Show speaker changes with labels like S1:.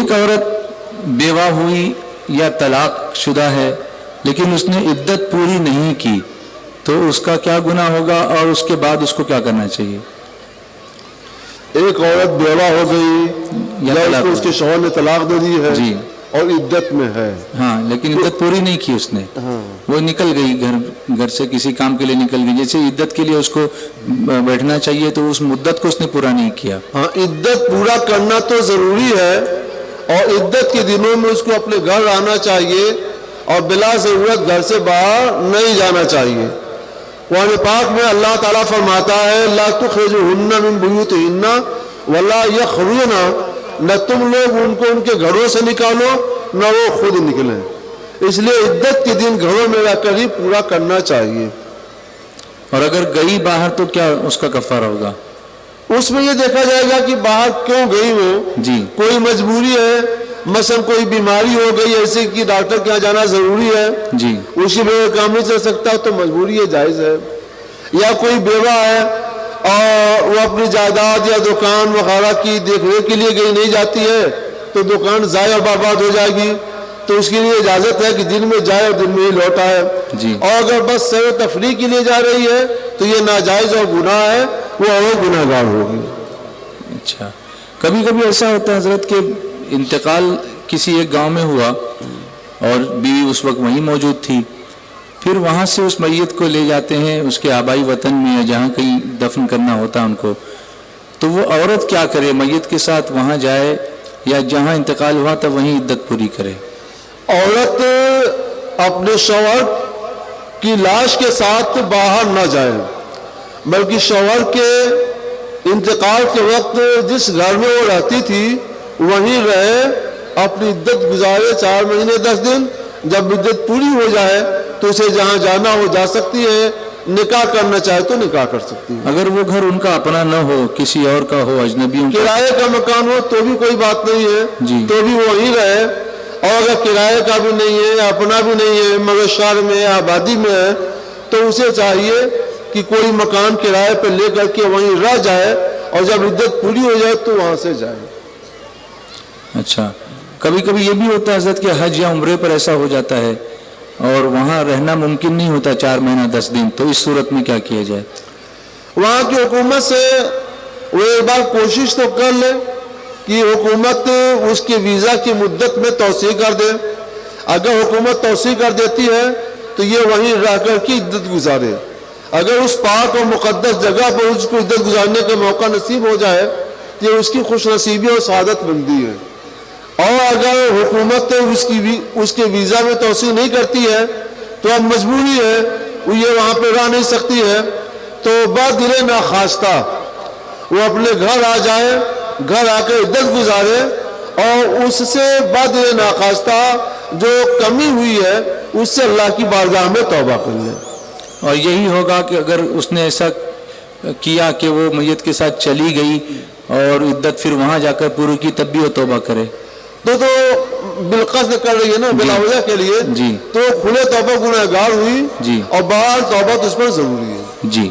S1: ایک عورت بیوہ ہوئی یا طلاق شدہ ہے لیکن اس نے عدت پوری نہیں کی تو اس کا کیا گناہ ہوگا اور اس کے بعد اس کو کیا کرنا چاہیے؟
S2: ایک عورت بیوہ ہو گئی یا اس کے شوہر نے طلاق دے دی ہے
S1: جی
S2: اور عدت میں ہے،
S1: ہاں لیکن عدت پوری نہیں کی اس نے، وہ نکل گئی گھر سے کسی کام کے لیے نکل گئی، جیسے عدت کے لیے اس کو بیٹھنا چاہیے تو اس مدت کو اس نے پورا نہیں کیا۔
S2: ہاں عدت پورا کرنا تو ضروری ہے اور عدت کے دنوں میں اس کو اپنے گھر آنا چاہیے اور بلا ضرورت گھر سے باہر نہیں جانا چاہیے۔ قرآن پاک میں اللہ تعالیٰ فرماتا ہے لا تخرجوهن من بیوتهن ولا یخرجن، نہ تم لوگ ان کو ان کے گھروں سے نکالو نہ وہ خود نکلیں، اس لیے عدت کے دن گھروں میں رہ کر ہی پورا کرنا چاہیے۔
S1: اور اگر گئی باہر تو کیا اس کا کفارہ ہوگا؟
S2: اس میں یہ دیکھا جائے گا کہ باہر کیوں گئی وہ،
S1: جی
S2: کوئی مجبوری ہے، مثلا کوئی بیماری ہو گئی ایسے کہ ڈاکٹر کے یہاں جانا ضروری ہے،
S1: جی
S2: اس کی بغیر کام نہیں چل سکتا تو مجبوری ہے، جائز ہے۔ یا کوئی بیوہ ہے اور وہ اپنی جائیداد یا دکان وغیرہ کی دیکھ ریکھ کے لیے گئی نہیں جاتی ہے تو دکان ضائع اور برباد ہو جائے گی، تو اس کے لیے اجازت ہے کہ دن میں جائے اور دن میں ہی لوٹ آئے۔
S1: جی
S2: اور اگر بس سیر و تفریح کے لیے جا رہی ہے تو یہ ناجائز اور گناہ ہے، وہ اور گناہ گار ہوگی۔
S1: اچھا، کبھی کبھی ایسا ہوتا ہے حضرت کہ انتقال کسی ایک گاؤں میں ہوا اور بیوی اس وقت وہیں موجود تھی، پھر وہاں سے اس میت کو لے جاتے ہیں اس کے آبائی وطن میں یا جہاں کہیں دفن کرنا ہوتا ان کو، تو وہ عورت کیا کرے؟ میت کے ساتھ وہاں جائے یا جہاں انتقال ہوا تھا وہیں عدت پوری کرے؟
S2: عورت اپنے شوہر کی لاش کے ساتھ باہر نہ جائے، بلکہ شوہر کے انتقال کے وقت جس گھر میں وہ رہتی تھی وہیں رہے، اپنی عدت گزارے 4 مہینے 10 دن، جب عدت پوری ہو جائے تو اسے جہاں جانا ہو جا سکتی ہے، نکاح کرنا چاہے تو نکاح کر سکتی ہے۔
S1: اگر وہ گھر ان کا اپنا نہ ہو، کسی اور کا ہو، اجنبیوں کا،
S2: کرائے کا مکان ہو تو بھی کوئی بات نہیں ہے،
S1: جی
S2: تو بھی وہیں رہے، اور اگر کرائے کا بھی نہیں ہے، اپنا بھی نہیں ہے، مگر شہر میں آبادی میں ہے، تو اسے چاہیے کہ کوئی مکان کرائے پہ لے کر کے وہیں رہ جائے اور جب عدت پوری ہو جائے تو وہاں سے جائے۔
S1: اچھا، کبھی کبھی یہ بھی ہوتا ہے حضرت کہ حج یا عمرے پر ایسا ہو جاتا ہے اور وہاں رہنا ممکن نہیں ہوتا 4 مہینہ 10 دن، تو اس صورت میں کیا کیا جائے؟
S2: وہاں کی حکومت سے وہ ایک بار کوشش تو کر لے کہ حکومت اس کے ویزا کی مدت میں توسیع کر دے، اگر حکومت توسیع کر دیتی ہے تو یہ وہیں رہ کر کے عدت گزارے، اگر اس پاک اور مقدس جگہ پر اس کو عدت گزارنے کا موقع نصیب ہو جائے تو یہ اس کی خوش نصیبی اور سعادت بندی ہے۔ اور اگر حکومت اس کے ویزا میں توسیع نہیں کرتی ہے تو اب مجبوری ہے، وہ یہ وہاں پہ رہ نہیں سکتی ہے، تو بدل ناخواستہ وہ اپنے گھر آ جائے، گھر آ کے عدت گزارے اور اس سے بدل ناخواستہ جو کمی ہوئی ہے اس سے اللہ کی بارگاہ میں توبہ کر لے۔
S1: اور یہی ہوگا کہ اگر اس نے ایسا کیا کہ وہ میت کے ساتھ چلی گئی اور عدت پھر وہاں جا کر پوری کی تب بھی وہ توبہ کرے
S2: تو بالقصد کر رہی ہے نا، بلا وجہ کے لیے،
S1: جی
S2: تو کھلے توبہ گناہ گار ہوئی،
S1: جی
S2: اور بہرحال توبہ تو اس پر ضروری ہے۔
S1: جی